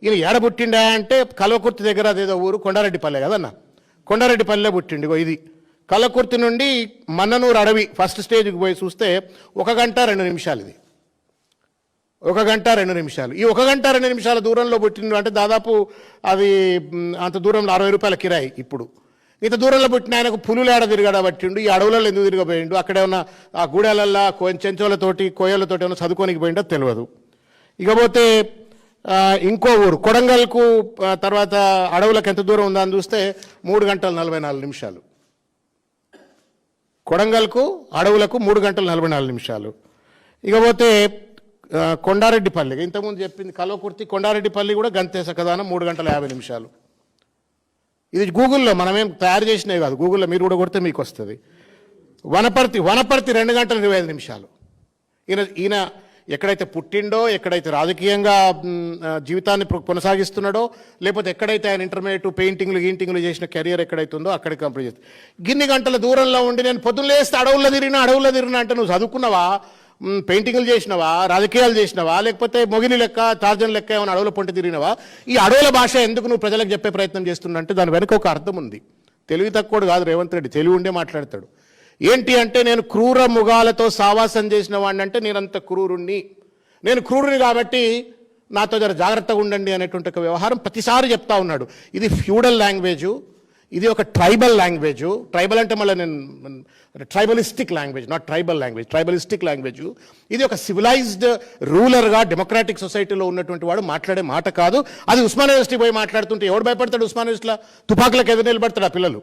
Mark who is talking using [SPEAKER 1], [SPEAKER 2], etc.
[SPEAKER 1] ఈయన ఏడ పుట్టిండా అంటే కల్వకుర్తి దగ్గర అదేదో ఊరు కొండారెడ్డిపల్లె కదన్న, కొండారెడ్డిపల్లె పుట్టిండు. ఇది కల్వకుర్తి నుండి మన్ననూరు అడవి ఫస్ట్ స్టేజ్కి పోయి చూస్తే 1 గంట 2 నిమిషాలు. ఇది 1 గంట 2 నిమిషాలు. ఈ 1 గంట 2 నిమిషాల దూరంలో పుట్టిండు అంటే దాదాపు అది అంత దూరంలో 60 రూపాయల కిరాయి. ఇప్పుడు ఇంత దూరంలో పుట్టిన ఆయనకు పులులు ఏడ తిరగడ పట్టిండు, ఈ అడవులలో ఎందుకు తిరగబోయిండు, అక్కడ ఏమన్నా ఆ గూడెలల్లా చెంచోలతోటి కోయలతోటి ఏమన్నా చదువుకోనికి పోయిండో తెలియదు. ఇకపోతే ఇంకో ఊరు కొడంగల్కు తర్వాత అడవులకు ఎంత దూరం ఉందని చూస్తే 3 గంటల 44 నిమిషాలు. కొడంగల్కు అడవులకు 3 గంటల 44 నిమిషాలు. ఇకపోతే కొండారెడ్డిపల్లి ఇంతకుముందు చెప్పింది కల్వకుర్తి, కొండారెడ్డిపల్లి కూడా గంతే సకదానం 3 గంటల 50 నిమిషాలు. ఇది గూగుల్లో మనమేం తయారు చేసినవి కాదు, గూగుల్లో మీరు కూడా కొడితే మీకు వస్తుంది. వనపర్తి 2 గంటల 25 నిమిషాలు. ఈయన ఎక్కడైతే పుట్టిండో, ఎక్కడైతే రాజకీయంగా జీవితాన్ని కొనసాగిస్తున్నాడో, లేకపోతే ఎక్కడైతే ఆయన ఇంటర్మీడియట్ పెయింటింగ్లు చేసిన కెరియర్ ఎక్కడైతే ఉందో అక్కడికి కంప్లీట్ చేస్తాడు. గిన్ని గంటల దూరంలో ఉండి నేను పొద్దున్న లేస్తే అడవుల్లో తిరిగినా అంటే నువ్వు చదువుకున్నావా, పెయింటింగ్లు చేసినవా, రాజకీయాలు చేసినవా, లేకపోతే మొగిలి లెక్క టార్జన్ లెక్క ఏమైనా అడవుల పొంటి తిరిగినవా? ఈ అడవుల భాష ఎందుకు నువ్వు ప్రజలకు చెప్పే ప్రయత్నం చేస్తున్నా అంటే దాని వెనుక ఒక అర్థం ఉంది. తెలివి తక్కువడు కాదు రేవంత్ రెడ్డి, తెలివి ఉండే మాట్లాడతాడు. ఏంటి అంటే నేను క్రూర మృగాలతో సావాసం చేసిన వాడిని అంటే నేనంత క్రూరుణ్ణి, నేను క్రూరుని కాబట్టి నాతో జర జాగ్రత్తగా ఉండండి అనేటువంటి ఒక వ్యవహారం ప్రతిసారి చెప్తా ఉన్నాడు. ఇది ఫ్యూడల్ లాంగ్వేజు, ఇది ఒక ట్రైబల్ లాంగ్వేజు. ట్రైబల్ అంటే మళ్ళీ నేను tribalistic language, not tribal language, tribalistic language. ఇది ఒక సివిలైజ్డ్ రూలర్గా డెమోక్రాటిక్ సొసైటీలో ఉన్నటువంటి వాడు మాట్లాడే మాట కాదు. అది ఉస్మానియా యూనివర్సిటీ పోయి మాట్లాడుతుంటే ఎవడు భయపడతాడు? ఉస్మానియా యూనివర్సిటీలో తుపాకులకు ఎదురు నిలబడతాడు ఆ పిల్లలు.